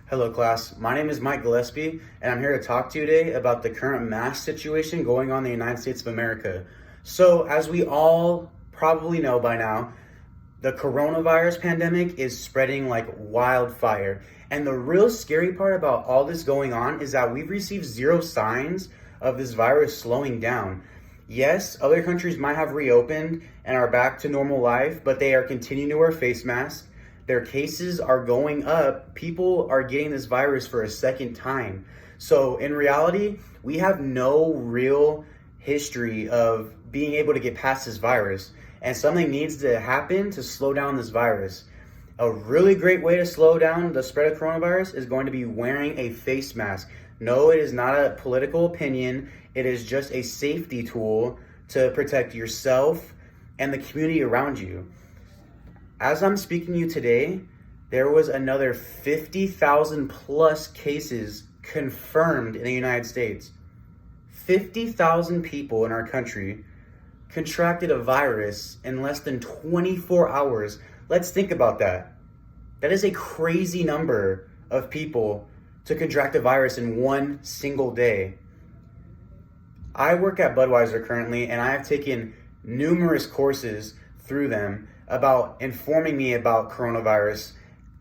Hello class, my name is Mike Gillespie and I'm here to talk to you today about the current mask situation going on in the United States of America. So as we all probably know by now, the coronavirus pandemic is spreading like wildfire. And the real scary part about all this going on is that we've received zero signs of this virus slowing down. Yes, other countries might have reopened and are back to normal life, but they are continuing to wear face masks. Their cases are going up. People are getting this virus for a second time. So in reality, we have no real history of being able to get past this virus. And something needs to happen to slow down this virus. A really great way to slow down the spread of coronavirus is going to be wearing a face mask. No, it is not a political opinion. It is just a safety tool to protect yourself and the community around you. As I'm speaking to you today, there was another 50,000 plus cases confirmed in the United States. 50,000 people in our country contracted a virus in less than 24 hours. Let's think about that. That is a crazy number of people to contract a virus in one single day. I work at Budweiser currently, and I have taken numerous courses through them about informing me about coronavirus,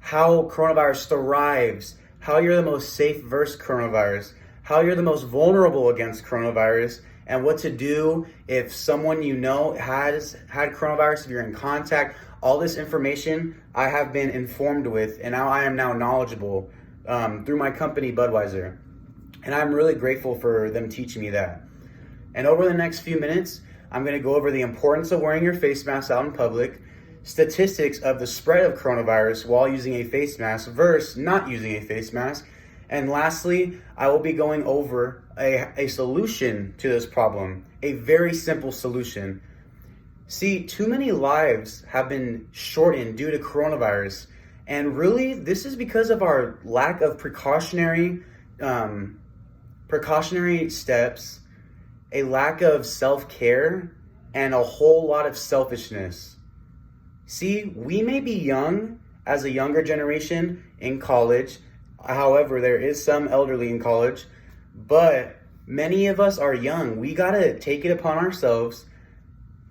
how coronavirus thrives, how you're the most safe versus coronavirus, how you're the most vulnerable against coronavirus, and what to do if someone you know has had coronavirus, if you're in contact. All this information I have been informed with, and now I am now knowledgeable through my company, Budweiser. And I'm really grateful for them teaching me that. And over the next few minutes, I'm going to go over the importance of wearing your face mask out in public, statistics of the spread of coronavirus while using a face mask versus not using a face mask. And lastly, I will be going over a solution to this problem, a very simple solution. See, too many lives have been shortened due to coronavirus. And really, this is because of our lack of precautionary steps, a lack of self-care, and a whole lot of selfishness. See, we may be young as a younger generation in college. However, there is some elderly in college, but many of us are young. We gotta take it upon ourselves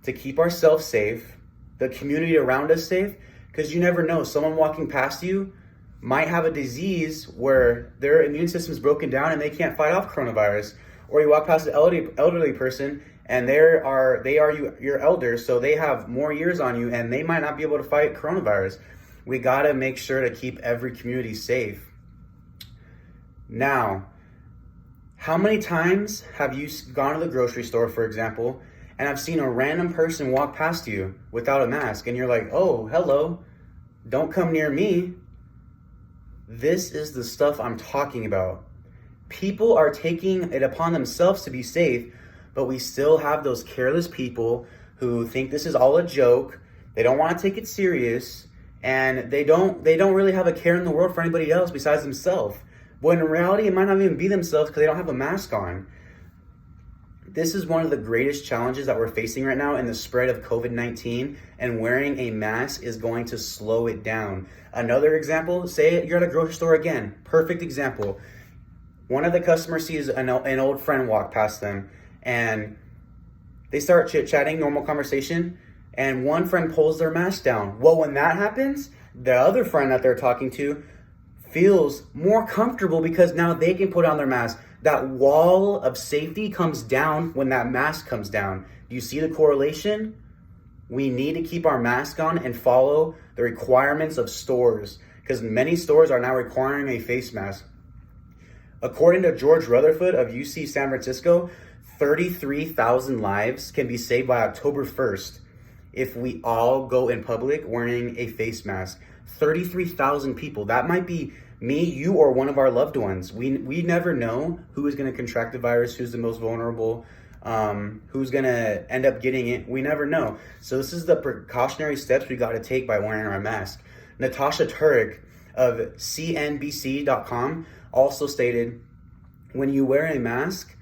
to keep ourselves safe, the community around us safe, because you never know. Someone walking past you might have a disease where their immune system is broken down and they can't fight off coronavirus. Or you walk past an elderly person and they are your elders, so they have more years on you and they might not be able to fight coronavirus. We gotta make sure to keep every community safe. Now, how many times have you gone to the grocery store, for example, and I've seen a random person walk past you without a mask and you're like, oh, hello, don't come near me? This is the stuff I'm talking about. People are taking it upon themselves to be safe, but we still have those careless people who think this is all a joke. They don't want to take it serious, and they don't really have a care in the world for anybody else besides themselves. When in reality, it might not even be themselves because they don't have a mask on. This is one of the greatest challenges that we're facing right now in the spread of COVID-19, and wearing a mask is going to slow it down. Another example, say you're at a grocery store again. Perfect example. One of the customers sees an old friend walk past them, and they start chit-chatting, normal conversation, and one friend pulls their mask down. Well, when that happens, the other friend that they're talking to feels more comfortable because now they can put on their mask. That wall of safety comes down when that mask comes down. Do you see the correlation? We need to keep our mask on and follow the requirements of stores, because many stores are now requiring a face mask. According to George Rutherford of UC San Francisco, 33,000 lives can be saved by October 1st if we all go in public wearing a face mask. 33,000 people. That might be me, you, or one of our loved ones. We never know who is going to contract the virus, who's the most vulnerable, who's going to end up getting it. We never know. So this is the precautionary steps we got to take by wearing our mask. Natasha Turek of CNBC.com also stated, when you wear a mask,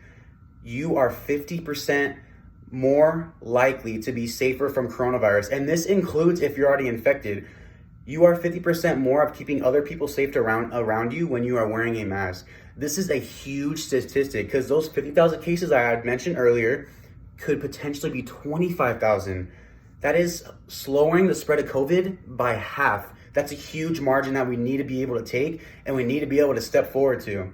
you are 50% more likely to be safer from coronavirus. And this includes if you're already infected. You are 50% more of keeping other people safe around you when you are wearing a mask. This is a huge statistic because those 50,000 cases I had mentioned earlier could potentially be 25,000. That is slowing the spread of COVID by half. That's a huge margin that we need to be able to take and we need to be able to step forward to.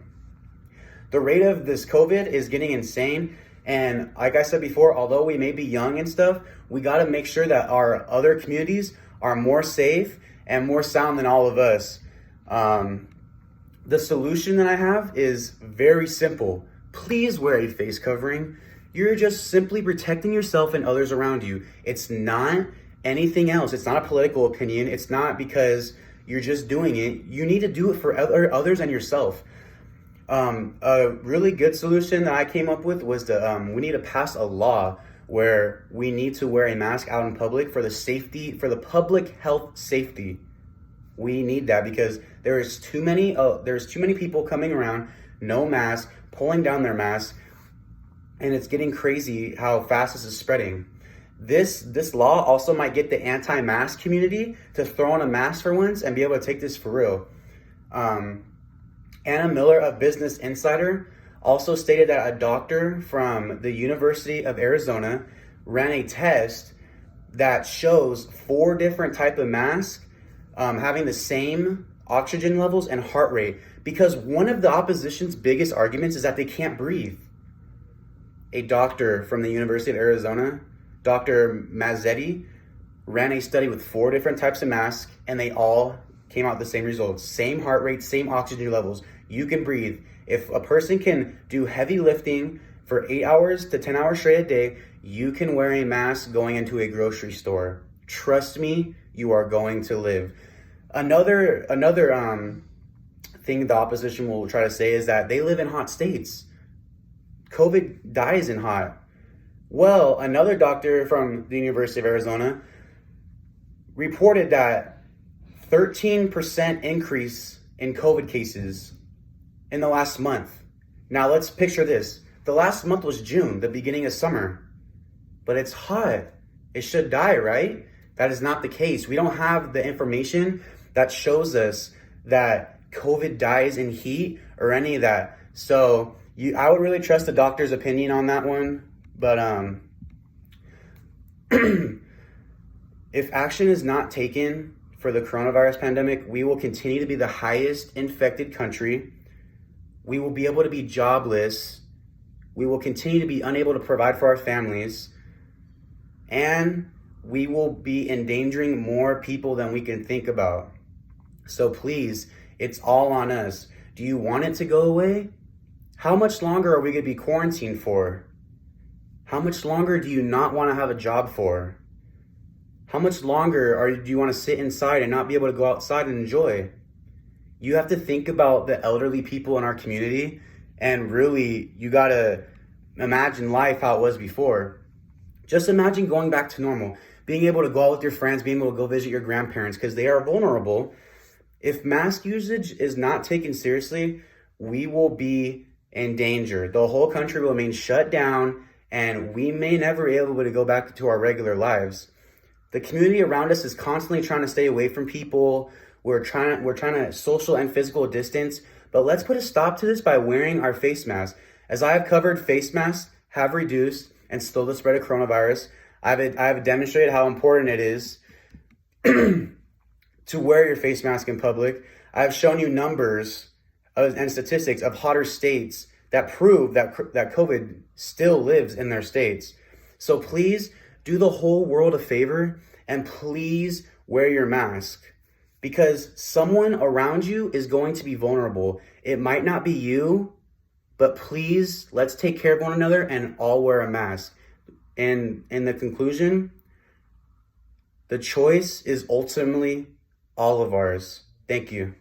The rate of this COVID is getting insane. And like I said before, although we may be young and stuff, we got to make sure that our other communities are more safe and more sound than all of us. The solution that I have is very simple. Please wear a face covering. You're just simply protecting yourself and others around you. It's not anything else. It's not a political opinion. It's not because you're just doing it. You need to do it for others and yourself. A really good solution that I came up with was we need to pass a law where we need to wear a mask out in public for the public health safety. We need that because there's too many people coming around, no mask, pulling down their masks, and it's getting crazy how fast this is spreading. This law also might get the anti-mask community to throw on a mask for once and be able to take this for real. Anna Miller of Business Insider also stated that a doctor from the University of Arizona ran a test that shows 4 different types of masks having the same oxygen levels and heart rate, because one of the opposition's biggest arguments is that they can't breathe. A doctor from the University of Arizona, Dr. Mazzetti, ran a study with 4 different types of masks, and they all came out the same results. Same heart rate, same oxygen levels. You can breathe. If a person can do heavy lifting for 8 hours to 10 hours straight a day, you can wear a mask going into a grocery store. Trust me, you are going to live. Another thing the opposition will try to say is that they live in hot states. COVID dies in hot. Well, another doctor from the University of Arizona reported that 13% increase in COVID cases in the last month. Now let's picture this. The last month was June, the beginning of summer, but it's hot. It should die, right? That is not the case. We don't have the information that shows us that COVID dies in heat or any of that. So I would really trust the doctor's opinion on that one. But if action is not taken for the coronavirus pandemic, we will continue to be the highest infected country. We will be able to be jobless. We will continue to be unable to provide for our families. And we will be endangering more people than we can think about. So please, it's all on us. Do you want it to go away? How much longer are we going to be quarantined for? How much longer do you not want to have a job for? How much longer do you want to sit inside and not be able to go outside and enjoy? You have to think about the elderly people in our community, and really, you got to imagine life how it was before. Just imagine going back to normal, being able to go out with your friends, being able to go visit your grandparents, because they are vulnerable. If mask usage is not taken seriously, we will be in danger. The whole country will remain shut down, and we may never be able to go back to our regular lives. The community around us is constantly trying to stay away from people. We're trying to social and physical distance, but let's put a stop to this by wearing our face masks. As I have covered, face masks have reduced and slowed the spread of coronavirus. I have demonstrated how important it is to wear your face mask in public. I have shown you numbers and statistics of hotter states that prove that COVID still lives in their states. So please do the whole world a favor and please wear your mask, because someone around you is going to be vulnerable. It might not be you, but please, let's take care of one another and all wear a mask. And in the conclusion, the choice is ultimately all of ours. Thank you.